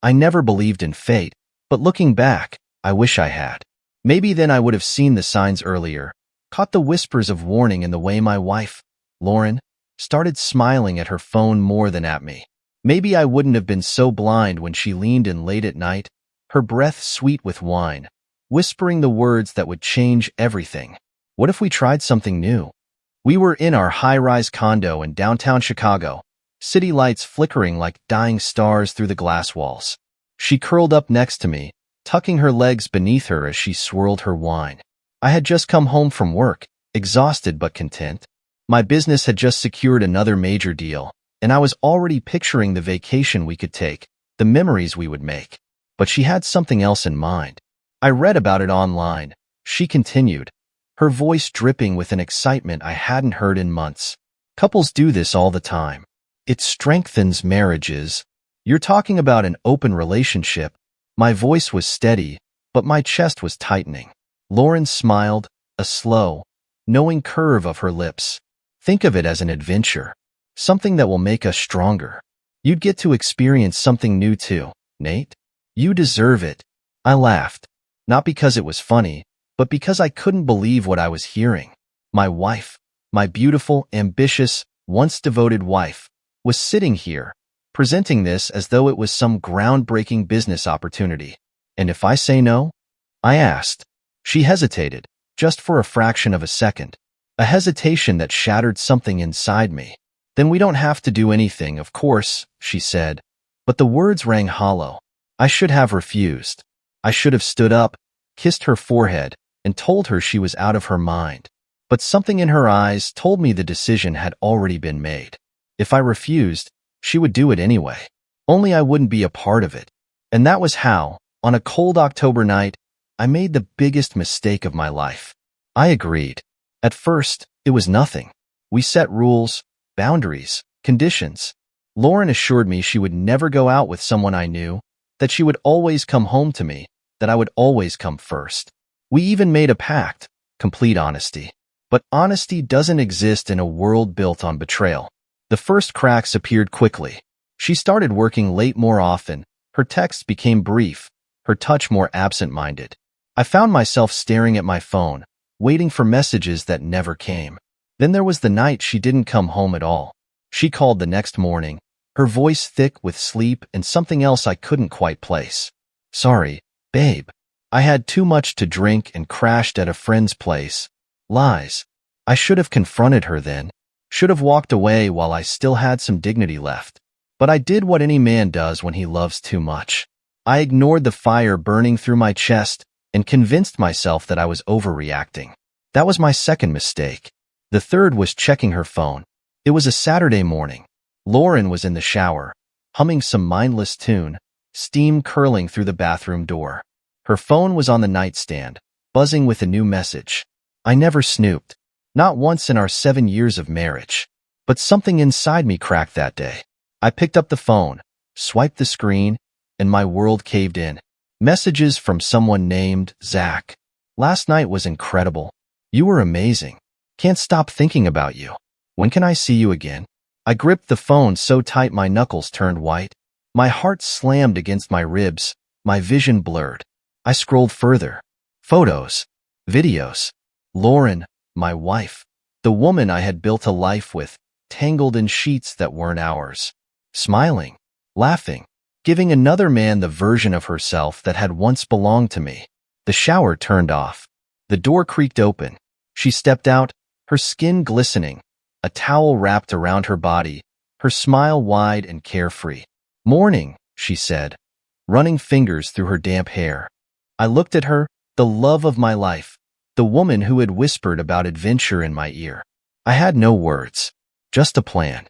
I never believed in fate, but looking back, I wish I had. Maybe then I would have seen the signs earlier, caught the whispers of warning in the way my wife, Lauren, started smiling at her phone more than at me. Maybe I wouldn't have been so blind when she leaned in late at night, her breath sweet with wine, whispering the words that would change everything. What if we tried something new? We were in our high-rise condo in downtown Chicago, city lights flickering like dying stars through the glass walls. She curled up next to me, tucking her legs beneath her as she swirled her wine. I had just come home from work, exhausted but content. My business had just secured another major deal, and I was already picturing the vacation we could take, the memories we would make. But she had something else in mind. I read about it online, she continued, her voice dripping with an excitement I hadn't heard in months. Couples do this all the time. It strengthens marriages. You're talking about an open relationship. My voice was steady, but my chest was tightening. Lauren smiled, a slow, knowing curve of her lips. Think of it as an adventure. Something that will make us stronger. You'd get to experience something new too, Nate. You deserve it. I laughed. Not because it was funny, but because I couldn't believe what I was hearing. My wife, my beautiful, ambitious, once devoted wife, was sitting here, presenting this as though it was some groundbreaking business opportunity. And if I say no? I asked. She hesitated, just for a fraction of a second. A hesitation that shattered something inside me. Then we don't have to do anything, of course, she said. But the words rang hollow. I should have refused. I should have stood up, kissed her forehead, and told her she was out of her mind. But something in her eyes told me the decision had already been made. If I refused, she would do it anyway. Only I wouldn't be a part of it. And that was how, on a cold October night, I made the biggest mistake of my life. I agreed. At first, it was nothing. We set rules, boundaries, conditions. Lauren assured me she would never go out with someone I knew, that she would always come home to me, that I would always come first. We even made a pact, complete honesty. But honesty doesn't exist in a world built on betrayal. The first cracks appeared quickly. She started working late more often, her texts became brief, her touch more absent-minded. I found myself staring at my phone, waiting for messages that never came. Then there was the night she didn't come home at all. She called the next morning, her voice thick with sleep and something else I couldn't quite place. Sorry, babe. I had too much to drink and crashed at a friend's place. Lies. I should have confronted her then. Should have walked away while I still had some dignity left. But I did what any man does when he loves too much. I ignored the fire burning through my chest and convinced myself that I was overreacting. That was my second mistake. The third was checking her phone. It was a Saturday morning. Lauren was in the shower, humming some mindless tune, steam curling through the bathroom door. Her phone was on the nightstand, buzzing with a new message. I never snooped, not once in our 7 years of marriage. But something inside me cracked that day. I picked up the phone, swiped the screen, and my world caved in. Messages from someone named Zach. Last night was incredible. You were amazing. Can't stop thinking about you. When can I see you again? I gripped the phone so tight my knuckles turned white. My heart slammed against my ribs, my vision blurred. I scrolled further. Photos. Videos. Lauren, my wife. The woman I had built a life with, tangled in sheets that weren't ours. Smiling. Laughing. Giving another man the version of herself that had once belonged to me. The shower turned off. The door creaked open. She stepped out, her skin glistening, a towel wrapped around her body, her smile wide and carefree. Morning, she said, running fingers through her damp hair. I looked at her, the love of my life, the woman who had whispered about adventure in my ear. I had no words, just a plan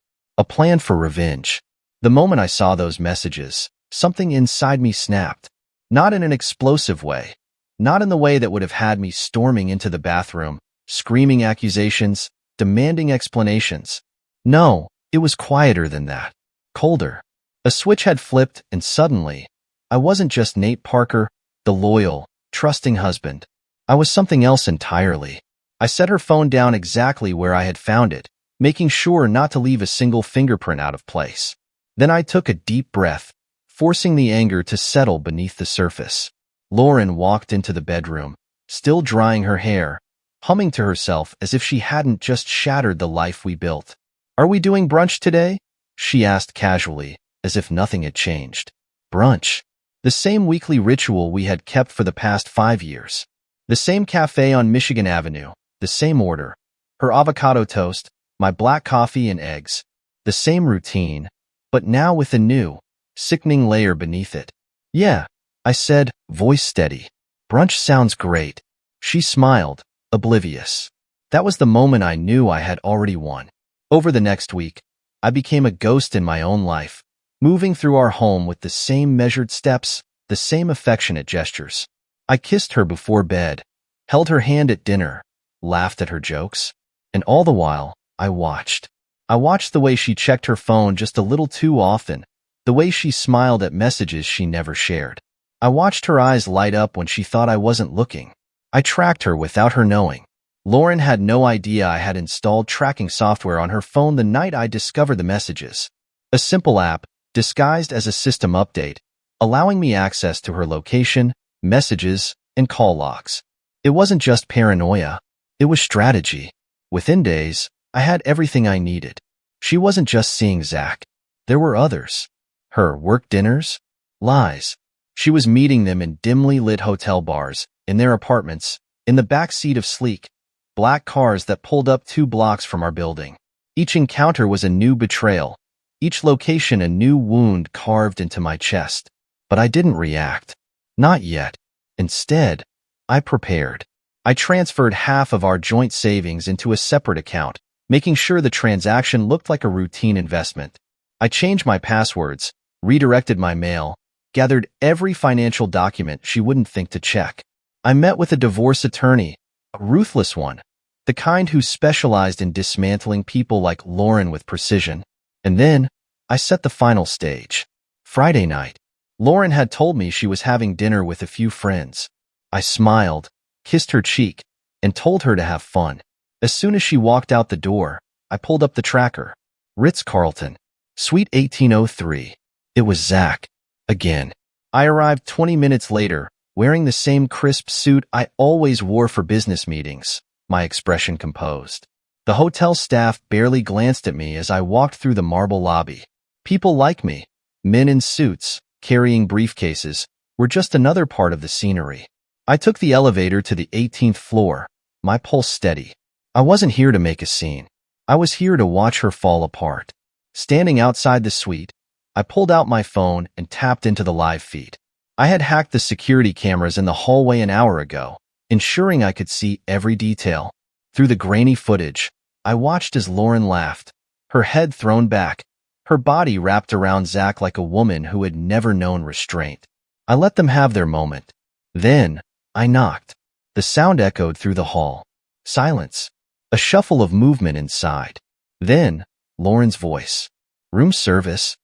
for revenge. The moment I saw those messages, something inside me snapped, not in an explosive way, not in the way that would have had me storming into the bathroom, screaming accusations, demanding explanations. No, it was quieter than that, colder. A switch had flipped, and suddenly, I wasn't just Nate Parker, the loyal, trusting husband. I was something else entirely. I set her phone down exactly where I had found it, making sure not to leave a single fingerprint out of place. Then I took a deep breath, forcing the anger to settle beneath the surface. Lauren walked into the bedroom, still drying her hair, humming to herself as if she hadn't just shattered the life we built. "Are we doing brunch today?" she asked casually, as if nothing had changed. Brunch. The same weekly ritual we had kept for the past 5 years. The same cafe on Michigan Avenue, the same order. Her avocado toast, my black coffee and eggs. The same routine, but now with a new, sickening layer beneath it. "Yeah," I said, voice steady. "Brunch sounds great." She smiled, oblivious. That was the moment I knew I had already won. Over the next week, I became a ghost in my own life, moving through our home with the same measured steps, the same affectionate gestures. I kissed her before bed, held her hand at dinner, laughed at her jokes, and all the while, I watched. I watched the way she checked her phone just a little too often, the way she smiled at messages she never shared. I watched her eyes light up when she thought I wasn't looking. I tracked her without her knowing. Lauren had no idea I had installed tracking software on her phone the night I discovered the messages. A simple app, disguised as a system update, allowing me access to her location, messages, and call logs. It wasn't just paranoia. It was strategy. Within days, I had everything I needed. She wasn't just seeing Zach. There were others. Her work dinners? Lies. She was meeting them in dimly lit hotel bars, in their apartments, in the back seat of sleek, black cars that pulled up 2 blocks from our building. Each encounter was a new betrayal, each location a new wound carved into my chest. But I didn't react. Not yet. Instead, I prepared. I transferred half of our joint savings into a separate account, making sure the transaction looked like a routine investment. I changed my passwords, redirected my mail, gathered every financial document she wouldn't think to check. I met with a divorce attorney, a ruthless one, the kind who specialized in dismantling people like Lauren with precision. And then, I set the final stage. Friday night. Lauren had told me she was having dinner with a few friends. I smiled, kissed her cheek, and told her to have fun. As soon as she walked out the door, I pulled up the tracker. Ritz-Carlton, Suite 1803. It was Zach. Again. I arrived 20 minutes later, wearing the same crisp suit I always wore for business meetings, my expression composed. The hotel staff barely glanced at me as I walked through the marble lobby. People like me, men in suits, carrying briefcases, were just another part of the scenery. I took the elevator to the 18th floor, my pulse steady. I wasn't here to make a scene. I was here to watch her fall apart. Standing outside the suite, I pulled out my phone and tapped into the live feed. I had hacked the security cameras in the hallway an hour ago, ensuring I could see every detail. Through the grainy footage, I watched as Lauren laughed, her head thrown back, her body wrapped around Zach like a woman who had never known restraint. I let them have their moment. Then, I knocked. The sound echoed through the hall. Silence. A shuffle of movement inside. Then, Lauren's voice. "Room service?"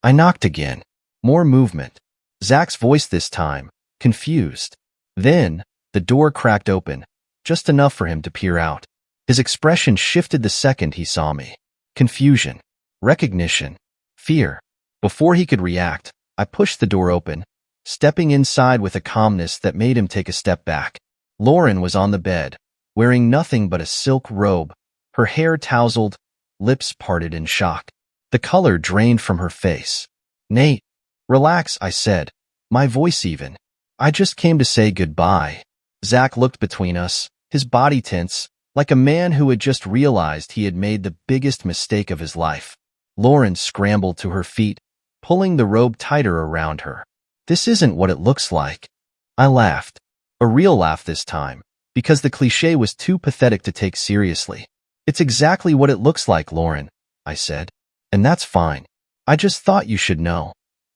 I knocked again. More movement. Zach's voice this time, confused. Then, the door cracked open, just enough for him to peer out. His expression shifted the second he saw me. Confusion. Recognition. Fear. Before he could react, I pushed the door open, stepping inside with a calmness that made him take a step back. Lauren was on the bed, wearing nothing but a silk robe, her hair tousled, lips parted in shock. The color drained from her face. "Nate, relax," I said, my voice even. "I just came to say goodbye." Zach looked between us, his body tense, like a man who had just realized he had made the biggest mistake of his life. Lauren scrambled to her feet, pulling the robe tighter around her. "This isn't what it looks like." I laughed. A real laugh this time, because the cliché was too pathetic to take seriously. "It's exactly what it looks like, Lauren," I said. "And that's fine. I just thought you should know."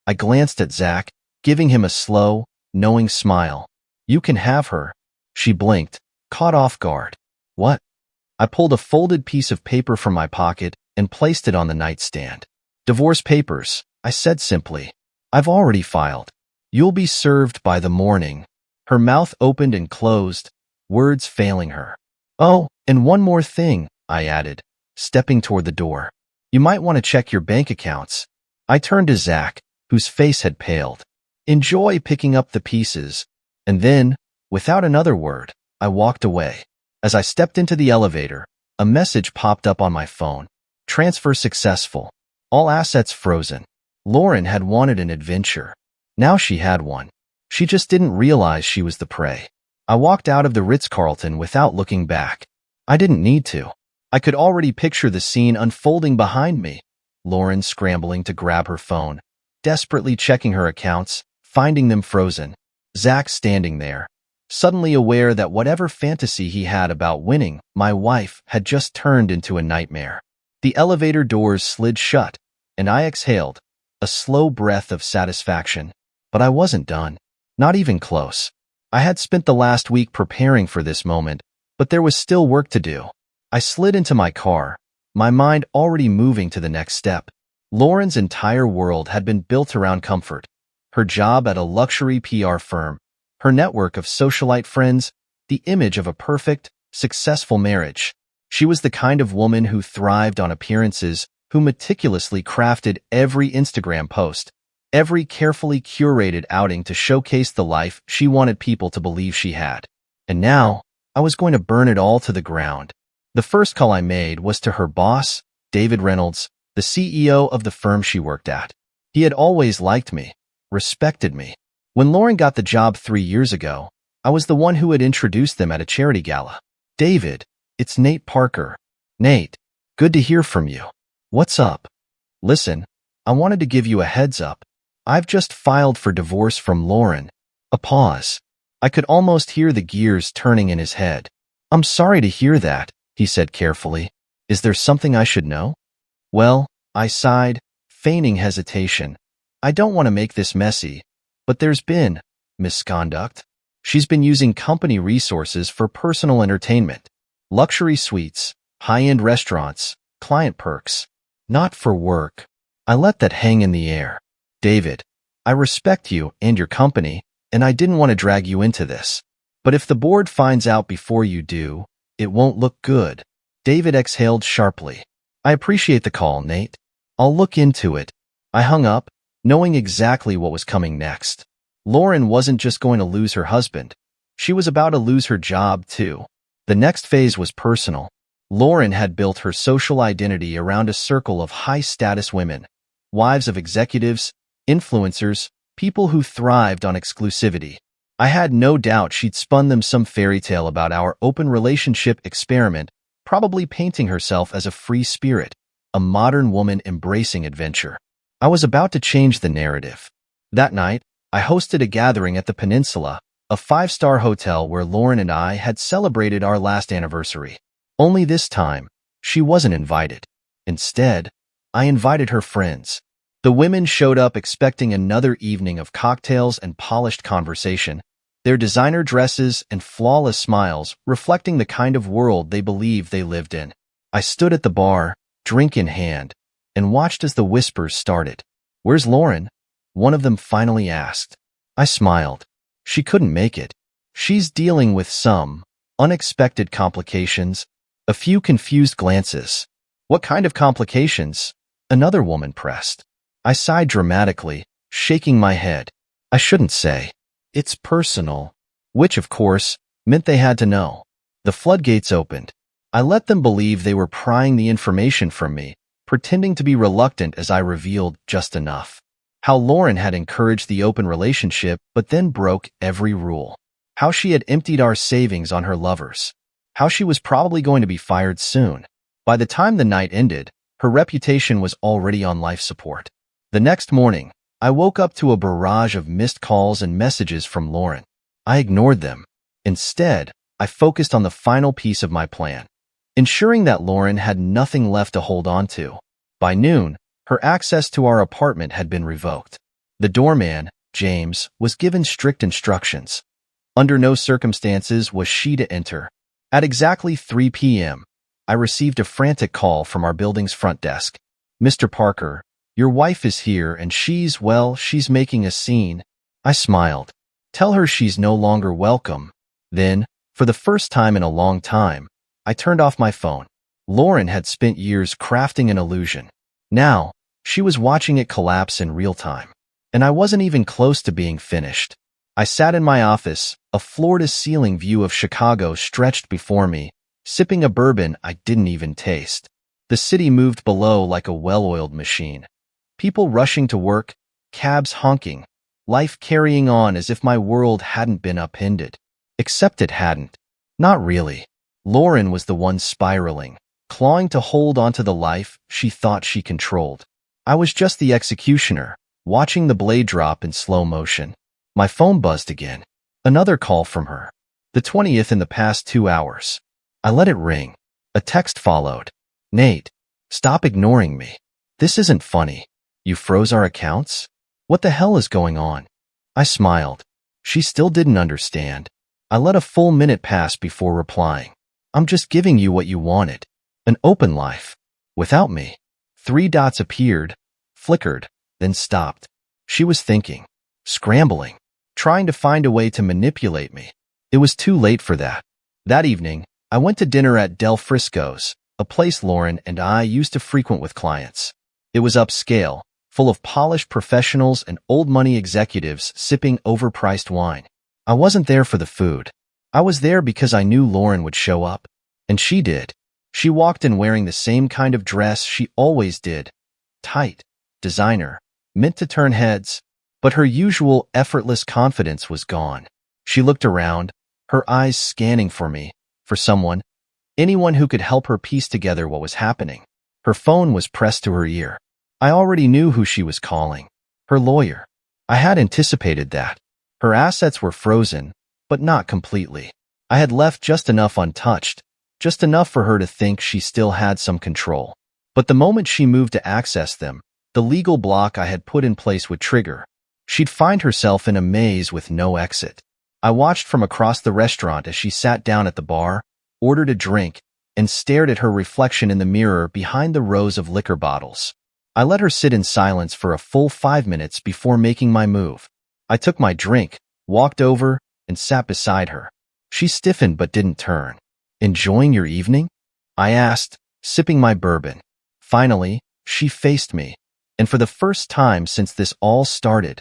I glanced at Zach, giving him a slow, knowing smile. "You can have her." She blinked, caught off guard. "What?" I pulled a folded piece of paper from my pocket and placed it on the nightstand. "Divorce papers," I said simply. "I've already filed. You'll be served by the morning." Her mouth opened and closed, words failing her. "Oh, and one more thing," I added, stepping toward the door. "You might want to check your bank accounts." I turned to Zach, whose face had paled. Enjoy picking up the pieces. And then, without another word, I walked away. As I stepped into the elevator, a message popped up on my phone. Transfer successful. All assets frozen. Lauren had wanted an adventure. Now she had one. She just didn't realize she was the prey. I walked out of the Ritz-Carlton without looking back. I didn't need to. I could already picture the scene unfolding behind me. Lauren scrambling to grab her phone, desperately checking her accounts, finding them frozen. Zach standing there, suddenly aware that whatever fantasy he had about winning my wife had just turned into a nightmare. The elevator doors slid shut, and I exhaled, a slow breath of satisfaction. But I wasn't done. Not even close. I had spent the last week preparing for this moment, but there was still work to do. I slid into my car, my mind already moving to the next step. Lauren's entire world had been built around comfort. Her job at a luxury PR firm, her network of socialite friends, the image of a perfect, successful marriage. She was the kind of woman who thrived on appearances, who meticulously crafted every Instagram post, every carefully curated outing to showcase the life she wanted people to believe she had. And now, I was going to burn it all to the ground. The first call I made was to her boss, David Reynolds, the CEO of the firm she worked at. He had always liked me, respected me. When Lauren got the job 3 years ago, I was the one who had introduced them at a charity gala. David, it's Nate Parker. Nate, good to hear from you. What's up? Listen, I wanted to give you a heads up. I've just filed for divorce from Lauren. A pause. I could almost hear the gears turning in his head. I'm sorry to hear that, he said carefully. Is there something I should know? Well, I sighed, feigning hesitation. I don't want to make this messy, but there's been misconduct. She's been using company resources for personal entertainment, luxury suites, high-end restaurants, client perks, not for work. I let that hang in the air. David, I respect you and your company, and I didn't want to drag you into this. But if the board finds out before you do, it won't look good. David exhaled sharply. I appreciate the call, Nate. I'll look into it. I hung up, knowing exactly what was coming next. Lauren wasn't just going to lose her husband. She was about to lose her job, too. The next phase was personal. Lauren had built her social identity around a circle of high-status women, wives of executives, influencers, people who thrived on exclusivity. I had no doubt she'd spun them some fairy tale about our open relationship experiment, probably painting herself as a free spirit, a modern woman embracing adventure. I was about to change the narrative. That night, I hosted a gathering at the Peninsula, a 5-star hotel where Lauren and I had celebrated our last anniversary. Only this time, she wasn't invited. Instead, I invited her friends. The women showed up expecting another evening of cocktails and polished conversation, their designer dresses and flawless smiles reflecting the kind of world they believed they lived in. I stood at the bar, drink in hand, and watched as the whispers started. Where's Lauren? One of them finally asked. I smiled. She couldn't make it. She's dealing with some unexpected complications. A few confused glances. What kind of complications? Another woman pressed. I sighed dramatically, shaking my head. I shouldn't say. It's personal. Which, of course, meant they had to know. The floodgates opened. I let them believe they were prying the information from me, pretending to be reluctant as I revealed just enough. How Lauren had encouraged the open relationship but then broke every rule. How she had emptied our savings on her lovers. How she was probably going to be fired soon. By the time the night ended, her reputation was already on life support. The next morning, I woke up to a barrage of missed calls and messages from Lauren. I ignored them. Instead, I focused on the final piece of my plan, ensuring that Lauren had nothing left to hold on to. By noon, her access to our apartment had been revoked. The doorman, James, was given strict instructions. Under no circumstances was she to enter. At exactly 3 p.m., I received a frantic call from our building's front desk. Mr. Parker, your wife is here and she's making a scene. I smiled. Tell her she's no longer welcome. Then, for the first time in a long time, I turned off my phone. Lauren had spent years crafting an illusion. Now, she was watching it collapse in real time. and I wasn't even close to being finished. I sat in my office, a floor-to-ceiling view of Chicago stretched before me, sipping a bourbon I didn't even taste. The city moved below like a well-oiled machine. People rushing to work, cabs honking, life carrying on as if my world hadn't been upended. Except it hadn't. Not really. Lauren was the one spiraling, clawing to hold onto the life she thought she controlled. I was just the executioner, watching the blade drop in slow motion. My phone buzzed again. Another call from her. The 20th in the past 2 hours. I let it ring. A text followed. Nate, stop ignoring me. This isn't funny. You froze our accounts? What the hell is going on? I smiled. She still didn't understand. I let a full minute pass before replying. I'm just giving you what you wanted. An open life. Without me. 3 dots appeared, flickered, then stopped. She was thinking. Scrambling. Trying to find a way to manipulate me. It was too late for that. That evening, I went to dinner at Del Frisco's, a place Lauren and I used to frequent with clients. It was upscale, full of polished professionals and old money executives sipping overpriced wine. I wasn't there for the food. I was there because I knew Lauren would show up. And she did. She walked in wearing the same kind of dress she always did. Tight, designer, meant to turn heads. But her usual effortless confidence was gone. She looked around, her eyes scanning for me, for someone, anyone who could help her piece together what was happening. Her phone was pressed to her ear. I already knew who she was calling. Her lawyer. I had anticipated that. Her assets were frozen, but not completely. I had left just enough untouched, just enough for her to think she still had some control. But the moment she moved to access them, the legal block I had put in place would trigger. She'd find herself in a maze with no exit. I watched from across the restaurant as she sat down at the bar, ordered a drink, and stared at her reflection in the mirror behind the rows of liquor bottles. I let her sit in silence for a full 5 minutes before making my move. I took my drink, walked over, and sat beside her. She stiffened but didn't turn. Enjoying your evening? I asked, sipping my bourbon. Finally, she faced me, and for the first time since this all started,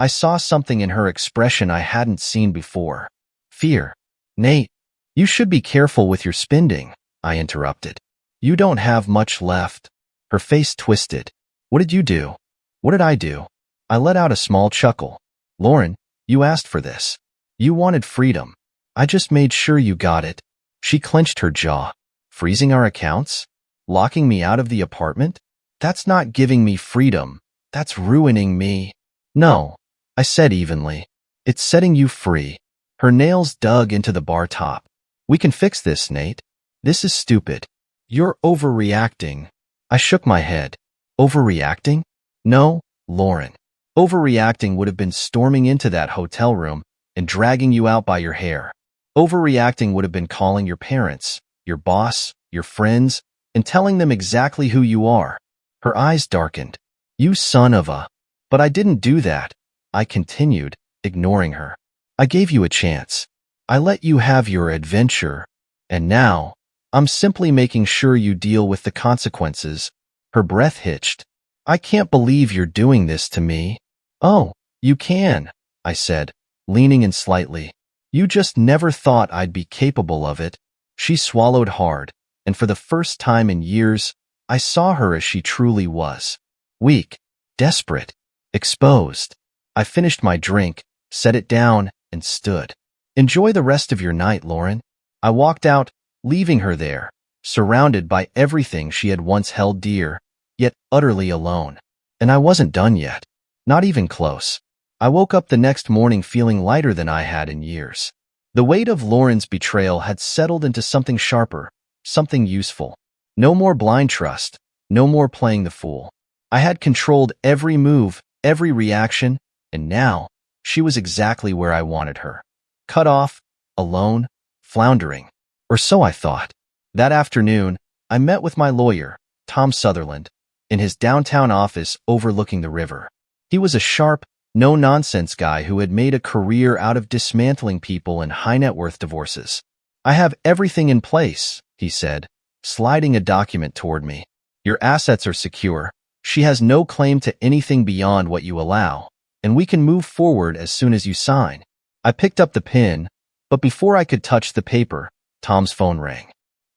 I saw something in her expression I hadn't seen before. Fear. Nate, you should be careful with your spending, I interrupted. You don't have much left. Her face twisted. What did you do? What did I do? I let out a small chuckle. Lauren, you asked for this. You wanted freedom. I just made sure you got it. She clenched her jaw. Freezing our accounts? Locking me out of the apartment? That's not giving me freedom. That's ruining me. No, I said evenly. It's setting you free. Her nails dug into the bar top. We can fix this, Nate. This is stupid. You're overreacting. I shook my head. Overreacting? No, Lauren. Overreacting would have been storming into that hotel room and dragging you out by your hair. Overreacting would have been calling your parents, your boss, your friends, and telling them exactly who you are. Her eyes darkened. You son of a... But I didn't do that. I continued, ignoring her. I gave you a chance. I let you have your adventure. And now, I'm simply making sure you deal with the consequences. Her breath hitched. I can't believe you're doing this to me. Oh, you can, I said, leaning in slightly. You just never thought I'd be capable of it. She swallowed hard, and for the first time in years, I saw her as she truly was. Weak, desperate, exposed. I finished my drink, set it down, and stood. Enjoy the rest of your night, Lauren. I walked out, leaving her there, surrounded by everything she had once held dear, yet utterly alone. And I wasn't done yet. Not even close. I woke up the next morning feeling lighter than I had in years. The weight of Lauren's betrayal had settled into something sharper, something useful. No more blind trust, no more playing the fool. I had controlled every move, every reaction, and now she was exactly where I wanted her. Cut off, alone, floundering. Or so I thought. That afternoon, I met with my lawyer, Tom Sutherland, in his downtown office overlooking the river. He was a sharp, no-nonsense guy who had made a career out of dismantling people in high-net-worth divorces. I have everything in place, he said, sliding a document toward me. Your assets are secure. She has no claim to anything beyond what you allow. and we can move forward as soon as you sign. I picked up the pen, but before I could touch the paper, Tom's phone rang.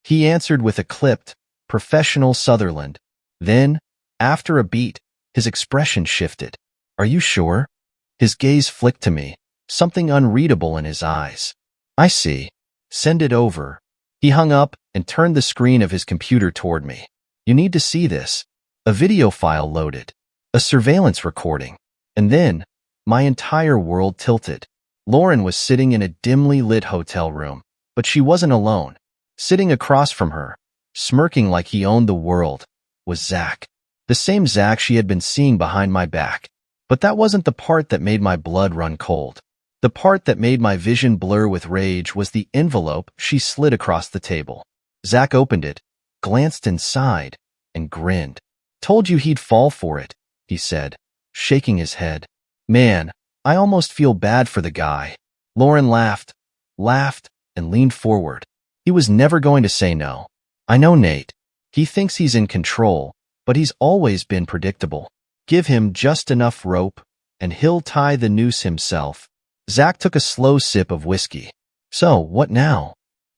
He answered with a clipped, professional Sutherland. Then, after a beat, his expression shifted. Are you sure? His gaze flicked to me, something unreadable in his eyes. I see. Send it over. He hung up and turned the screen of his computer toward me. You need to see this. A video file loaded. A surveillance recording. And then, my entire world tilted. Lauren was sitting in a dimly lit hotel room, but she wasn't alone. Sitting across from her, smirking like he owned the world, was Zach. The same Zach she had been seeing behind my back. But that wasn't the part that made my blood run cold. The part that made my vision blur with rage was the envelope she slid across the table. Zach opened it, glanced inside, and grinned. Told you he'd fall for it, he said, shaking his head. Man, I almost feel bad for the guy. Lauren laughed, and leaned forward. He was never going to say no. I know Nate. He thinks he's in control, but he's always been predictable. Give him just enough rope, and he'll tie the noose himself. Zach took a slow sip of whiskey. So, what now?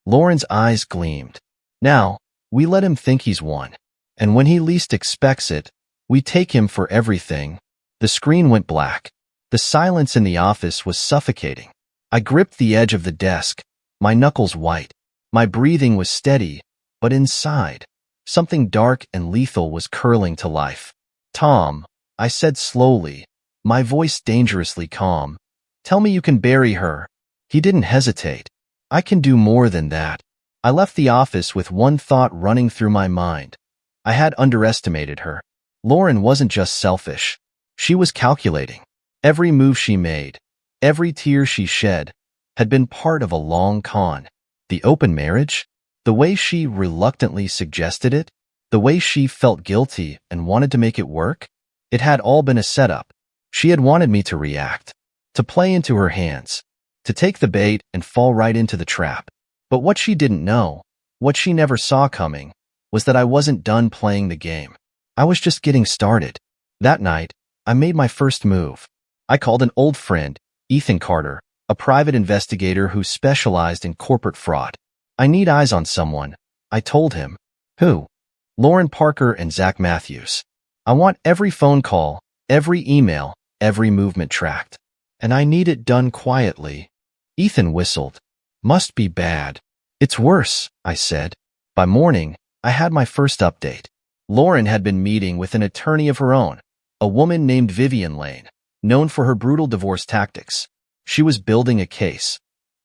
Lauren's eyes gleamed. Now, we let him think he's won. And when he least expects it, we take him for everything. The screen went black. The silence in the office was suffocating. I gripped the edge of the desk, my knuckles white. My breathing was steady, but inside, something dark and lethal was curling to life. Tom, I said slowly, my voice dangerously calm. Tell me you can bury her. He didn't hesitate. I can do more than that. I left the office with one thought running through my mind. I had underestimated her. Lauren wasn't just selfish. She was calculating. Every move she made, every tear she shed, had been part of a long con. The open marriage? The way she reluctantly suggested it? The way she felt guilty and wanted to make it work? It had all been a setup. She had wanted me to react, to play into her hands, to take the bait and fall right into the trap. But what she didn't know, what she never saw coming, was that I wasn't done playing the game. I was just getting started. That night, I made my first move. I called an old friend, Ethan Carter, a private investigator who specialized in corporate fraud. I need eyes on someone, I told him. Who? Lauren Parker and Zach Matthews. I want every phone call, every email, every movement tracked. And I need it done quietly. Ethan whistled. Must be bad. It's worse, I said. By morning, I had my first update. Lauren had been meeting with an attorney of her own, a woman named Vivian Lane, known for her brutal divorce tactics. She was building a case,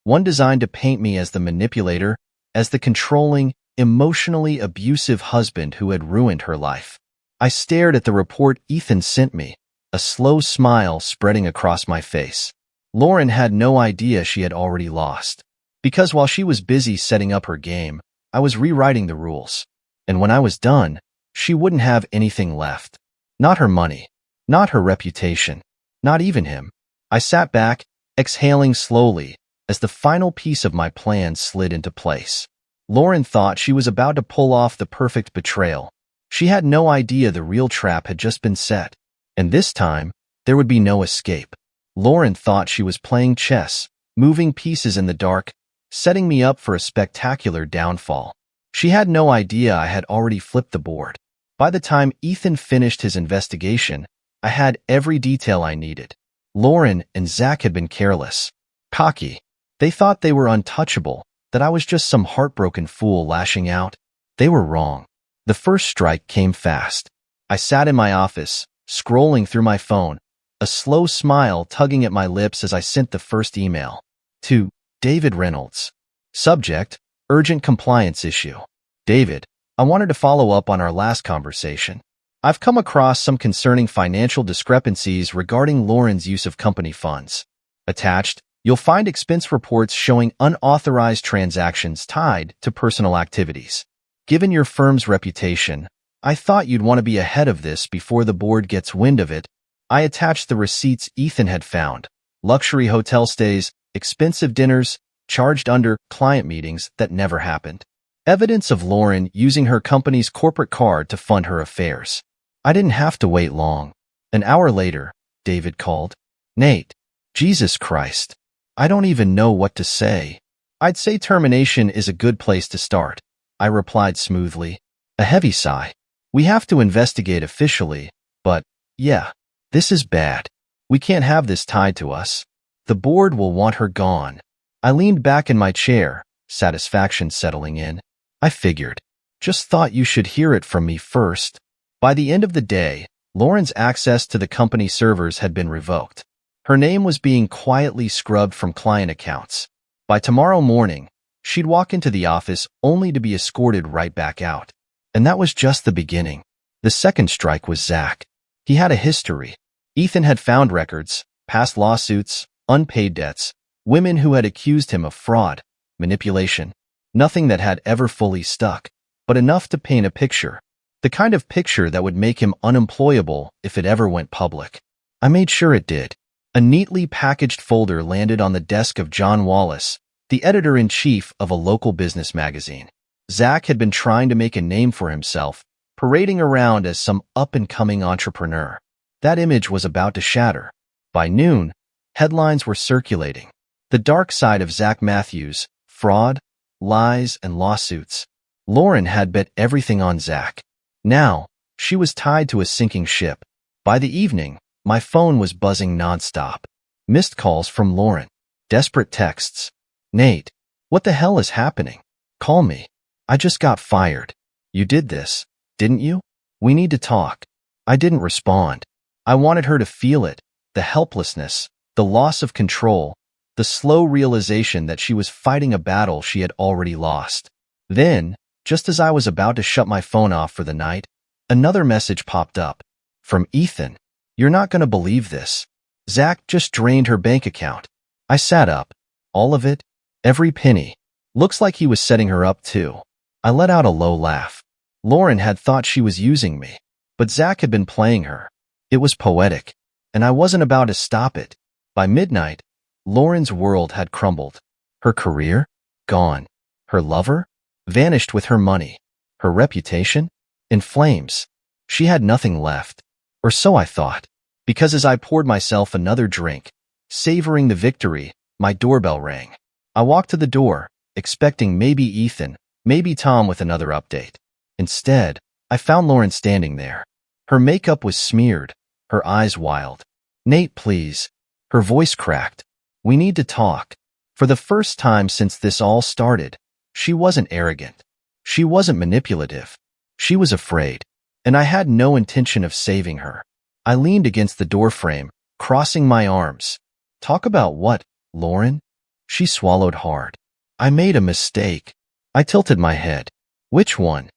one designed to paint me as the manipulator, as the controlling, emotionally abusive husband who had ruined her life. I stared at the report Ethan sent me, a slow smile spreading across my face. Lauren had no idea she had already lost, because while she was busy setting up her game, I was rewriting the rules. And when I was done, she wouldn't have anything left. Not her money, not her reputation, not even him. I sat back, exhaling slowly, as the final piece of my plan slid into place. Lauren thought she was about to pull off the perfect betrayal. She had no idea the real trap had just been set. And this time, there would be no escape. Lauren thought she was playing chess, moving pieces in the dark, setting me up for a spectacular downfall. She had no idea I had already flipped the board. By the time Ethan finished his investigation, I had every detail I needed. Lauren and Zach had been careless, cocky. They thought they were untouchable, that I was just some heartbroken fool lashing out. They were wrong. The first strike came fast. I sat in my office, scrolling through my phone, a slow smile tugging at my lips as I sent the first email. To David Reynolds. Subject, urgent compliance issue. David, I wanted to follow up on our last conversation. I've come across some concerning financial discrepancies regarding Lauren's use of company funds. Attached, you'll find expense reports showing unauthorized transactions tied to personal activities. Given your firm's reputation, I thought you'd want to be ahead of this before the board gets wind of it. I attached the receipts Ethan had found: luxury hotel stays, expensive dinners, charged under client meetings that never happened. Evidence of Lauren using her company's corporate card to fund her affairs. I didn't have to wait long. An hour later, David called. Nate, Jesus Christ. I don't even know what to say. I'd say termination is a good place to start, I replied smoothly. A heavy sigh. We have to investigate officially, but, yeah, this is bad. We can't have this tied to us. The board will want her gone. I leaned back in my chair, satisfaction settling in. I figured. Just thought you should hear it from me first. By the end of the day, Lauren's access to the company servers had been revoked. Her name was being quietly scrubbed from client accounts. By tomorrow morning, she'd walk into the office only to be escorted right back out. And that was just the beginning. The second strike was Zach. He had a history. Ethan had found records, past lawsuits, unpaid debts, women who had accused him of fraud, manipulation. Nothing that had ever fully stuck, but enough to paint a picture. The kind of picture that would make him unemployable if it ever went public. I made sure it did. A neatly packaged folder landed on the desk of John Wallace, the editor-in-chief of a local business magazine. Zach had been trying to make a name for himself, parading around as some up-and-coming entrepreneur. That image was about to shatter. By noon, headlines were circulating. The dark side of Zach Matthews, fraud, lies, and lawsuits. Lauren had bet everything on Zach. Now, she was tied to a sinking ship. By the evening, my phone was buzzing nonstop. Missed calls from Lauren. Desperate texts. Nate, what the hell is happening? Call me. I just got fired. You did this, didn't you? We need to talk. I didn't respond. I wanted her to feel it, the helplessness, the loss of control, the slow realization that she was fighting a battle she had already lost. Then, just as I was about to shut my phone off for the night, another message popped up. From Ethan. You're not going to believe this. Zach just drained her bank account. I sat up. All of it? Every penny. Looks like he was setting her up too. I let out a low laugh. Lauren had thought she was using me, but Zach had been playing her. It was poetic, and I wasn't about to stop it. By midnight, Lauren's world had crumbled. Her career? Gone. Her lover? Vanished with her money. Her reputation? In flames. She had nothing left. Or so I thought, because as I poured myself another drink, savoring the victory, my doorbell rang. I walked to the door, expecting maybe Ethan, maybe Tom with another update. Instead, I found Lauren standing there. Her makeup was smeared, her eyes wild. Nate, please. Her voice cracked. We need to talk. For the first time since this all started, she wasn't arrogant. She wasn't manipulative. She was afraid, and I had no intention of saving her. I leaned against the doorframe, crossing my arms. Talk about what, Lauren? She swallowed hard. I made a mistake. I tilted my head. Which one?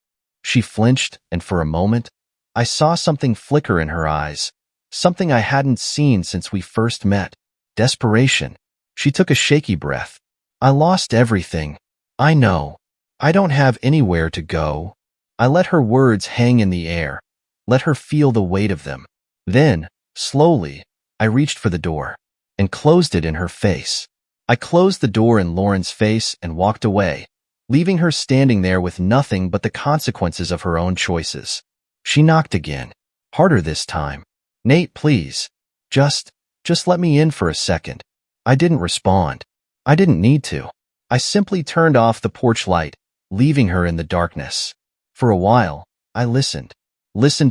She flinched, and for a moment, I saw something flicker in her eyes, something I hadn't seen since we first met. Desperation. She took a shaky breath. I lost everything. I know. I don't have anywhere to go. I let her words hang in the air, let her feel the weight of them. Then, slowly, I reached for the door and closed it in her face. I closed the door in Lauren's face and walked away, leaving her standing there with nothing but the consequences of her own choices. She knocked again, harder this time. Nate, please. Just let me in for a second. I didn't respond. I didn't need to. I simply turned off the porch light, leaving her in the darkness. For a while, I listened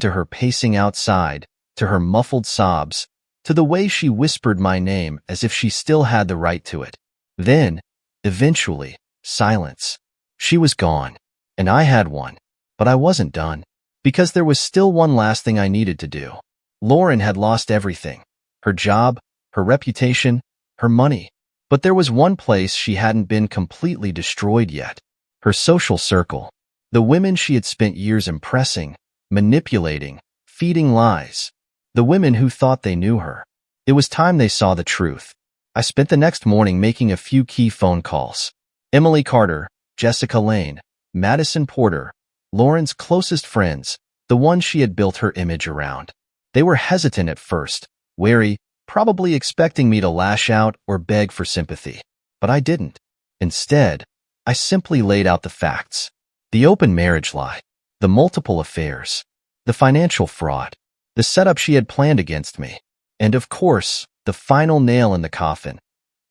to her pacing outside, to her muffled sobs, to the way she whispered my name as if she still had the right to it. Then, eventually, silence. She was gone, and I had one, but I wasn't done, because there was still one last thing I needed to do. Lauren had lost everything, her job, her reputation, her money, but there was one place she hadn't been completely destroyed yet, her social circle. The women she had spent years impressing, manipulating, feeding lies. The women who thought they knew her. It was time they saw the truth. I spent the next morning making a few key phone calls. Emily Carter, Jessica Lane, Madison Porter, Lauren's closest friends, the ones she had built her image around. They were hesitant at first, wary, probably expecting me to lash out or beg for sympathy. But I didn't. Instead, I simply laid out the facts. The open marriage lie, the multiple affairs, the financial fraud, the setup she had planned against me, and of course, The final nail in the coffin.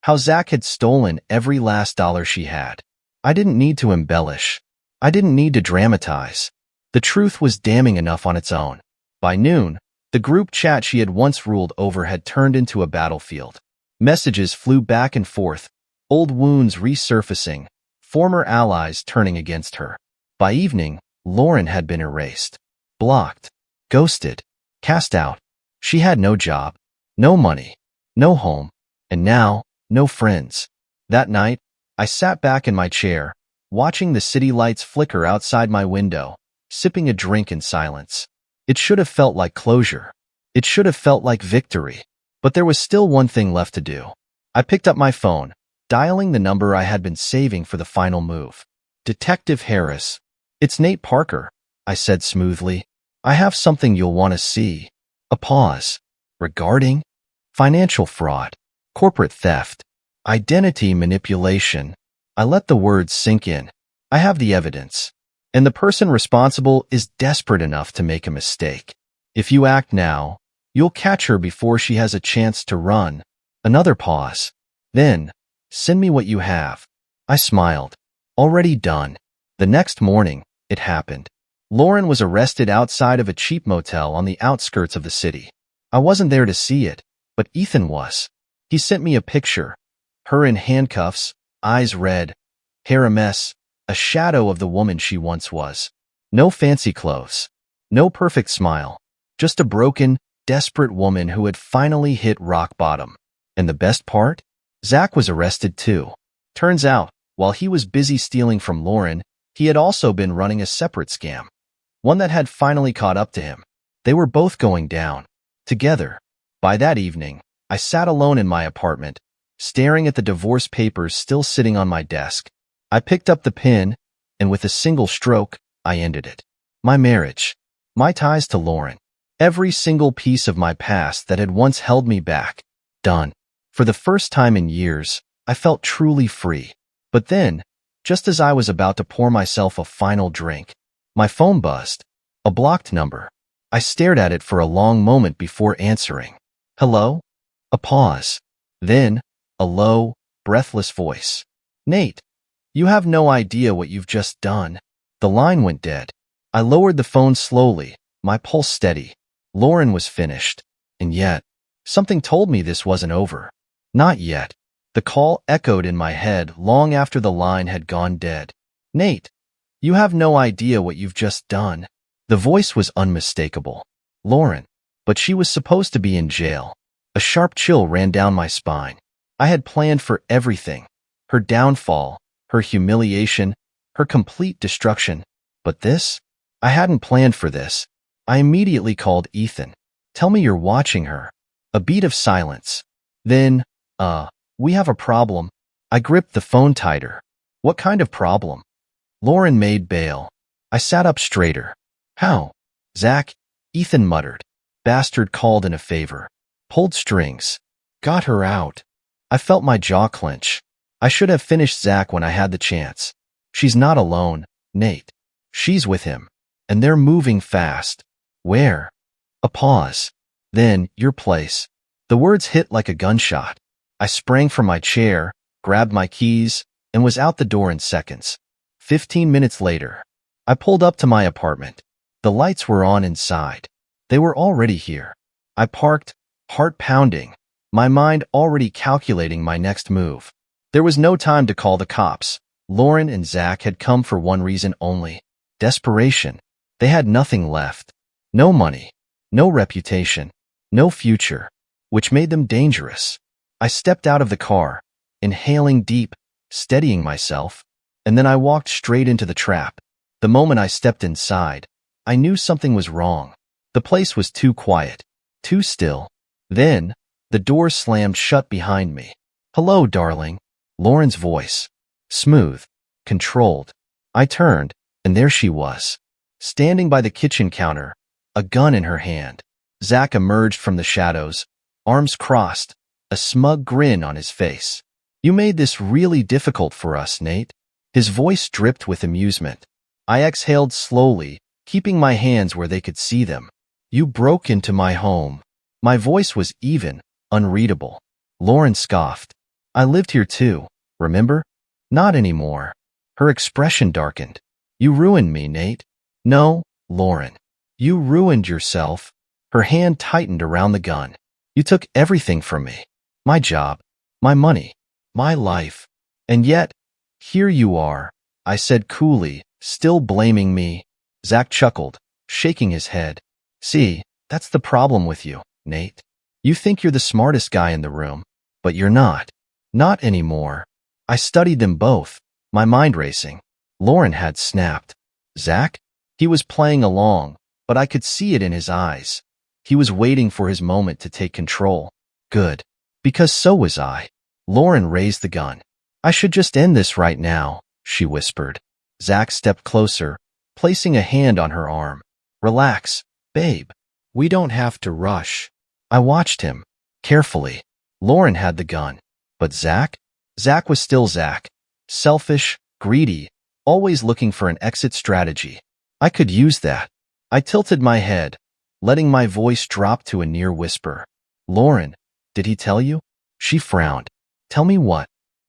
How Zach had stolen every last dollar she had. I didn't need to embellish. I didn't need to dramatize. The truth was damning enough on its own. By noon, the group chat she had once ruled over had turned into a battlefield. Messages flew back and forth, old wounds resurfacing, former allies turning against her. By evening, Lauren had been erased, blocked, ghosted, cast out. She had no job, no money, no home, and now, no friends. That night, I sat back in my chair, watching the city lights flicker outside my window, sipping a drink in silence. It should have felt like closure. It should have felt like victory. But there was still one thing left to do. I picked up my phone, dialing the number I had been saving for the final move. Detective Harris. It's Nate Parker, I said smoothly. I have something you'll want to see. A pause. Regarding? Financial fraud, corporate theft, identity manipulation. I let the words sink in. I have the evidence. And the person responsible is desperate enough to make a mistake. If you act now, you'll catch her before she has a chance to run. Another pause. Then, send me what you have. I smiled. Already done. The next morning, it happened. Lauren was arrested outside of a cheap motel on the outskirts of the city. I wasn't there to see it, but Ethan was. He sent me a picture. Her in handcuffs, eyes red, hair a mess, a shadow of the woman she once was. No fancy clothes. No perfect smile. Just a broken, desperate woman who had finally hit rock bottom. And the best part? Zach was arrested too. Turns out, while he was busy stealing from Lauren, he had also been running a separate scam. One that had finally caught up to him. They were both going down. Together. By that evening, I sat alone in my apartment, staring at the divorce papers still sitting on my desk. I picked up the pen, and with a single stroke, I ended it. My marriage. My ties to Lauren. Every single piece of my past that had once held me back. Done. For the first time in years, I felt truly free. But then, just as I was about to pour myself a final drink, my phone buzzed. A blocked number. I stared at it for a long moment before answering. Hello? A pause. Then, a low, breathless voice. Nate, you have no idea what you've just done. The line went dead. I lowered the phone slowly, my pulse steady. Lauren was finished. And yet, something told me this wasn't over. Not yet. The call echoed in my head long after the line had gone dead. Nate, you have no idea what you've just done. The voice was unmistakable. Lauren. But she was supposed to be in jail. A sharp chill ran down my spine. I had planned for everything. Her downfall, her humiliation, her complete destruction. But this? I hadn't planned for this. I immediately called Ethan. Tell me you're watching her. A beat of silence. Then, we have a problem. I gripped the phone tighter. What kind of problem? Lauren made bail. I sat up straighter. How? Zach? Ethan muttered. Bastard called in a favor. Pulled strings. Got her out. I felt my jaw clench. I should have finished Zach when I had the chance. She's not alone, Nate. She's with him. And they're moving fast. Where? A pause. Then, your place. The words hit like a gunshot. I sprang from my chair, grabbed my keys, and was out the door in seconds. 15 minutes later, I pulled up to my apartment. The lights were on inside. They were already here. I parked, heart pounding, my mind already calculating my next move. There was no time to call the cops. Lauren and Zach had come for one reason only. Desperation. They had nothing left. No money. No reputation. No future. Which made them dangerous. I stepped out of the car, inhaling deep, steadying myself, and then I walked straight into the trap. The moment I stepped inside, I knew something was wrong. The place was too quiet, too still. Then, the door slammed shut behind me. Hello, darling. Lauren's voice. Smooth, controlled. I turned, and there she was. Standing by the kitchen counter, a gun in her hand. Zach emerged from the shadows, arms crossed, a smug grin on his face. You made this really difficult for us, Nate. His voice dripped with amusement. I exhaled slowly, keeping my hands where they could see them. You broke into my home. My voice was even, Unreadable. Lauren scoffed. I lived here too, remember? Not anymore. Her expression darkened. You ruined me, Nate. No, Lauren. You ruined yourself. Her hand tightened around the gun. You took everything from me. My job, my money, my life. And yet, here you are, I said coolly, still blaming me. Zach chuckled, shaking his head. See, that's the problem with you, Nate. You think you're the smartest guy in the room, but you're not. Not anymore. I studied them both, my mind racing. Lauren had snapped. Zach? He was playing along, but I could see it in his eyes. He was waiting for his moment to take control. Good. Because so was I. Lauren raised the gun. I should just end this right now, she whispered. Zach stepped closer, placing a hand on her arm. Relax, babe. We don't have to rush. I watched him, carefully. Lauren had the gun. But Zach? Zach was still Zach. Selfish, greedy, always looking for an exit strategy. I could use that. I tilted my head, letting my voice drop to a near whisper. Lauren, did he tell you? She frowned. Tell me what?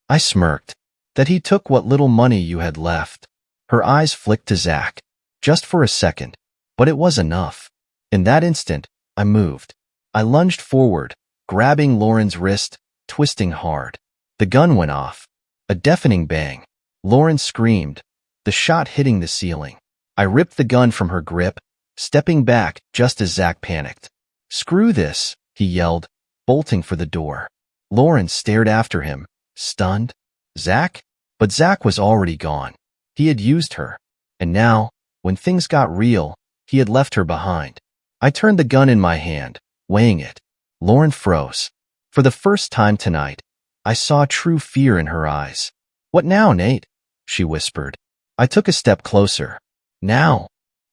I smirked. That he took what little money you had left. Her eyes flicked to Zach. Just for a second. But it was enough. In that instant, I moved. I lunged forward, grabbing Lauren's wrist, twisting hard. The gun went off. A deafening bang. Lauren screamed, the shot hitting the ceiling. I ripped the gun from her grip, stepping back just as Zach panicked. Screw this, he yelled, bolting for the door. Lauren stared after him, stunned. Zach? But Zach was already gone. He had used her. And now, when things got real, he had left her behind. I turned the gun in my hand, weighing it. Lauren froze. For the first time tonight, I saw true fear in her eyes. What now, Nate? She whispered. I took a step closer. Now?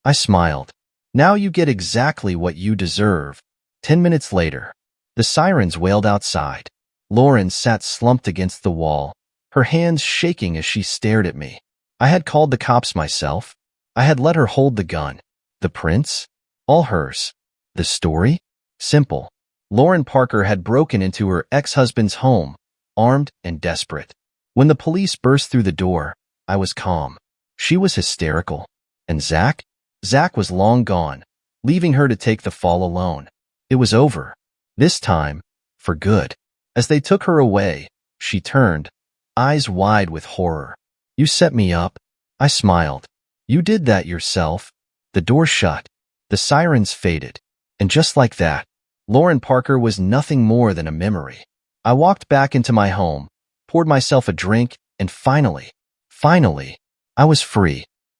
I smiled. Now you get exactly what you deserve. 10 minutes later, the sirens wailed outside. Lauren sat slumped against the wall, her hands shaking as she stared at me. I had called the cops myself. I had let her hold the gun. The prints? All hers. The story? Simple. Lauren Parker had broken into her ex-husband's home, armed and desperate. When the police burst through the door, I was calm. She was hysterical. And Zach? Zach was long gone, leaving her to take the fall alone. It was over. This time, for good. As they took her away, she turned, eyes wide with horror. You set me up. I smiled. You did that yourself. The door shut. The sirens faded. And just like that, Lauren Parker was nothing more than a memory. I walked back into my home, poured myself a drink, and finally, I was free.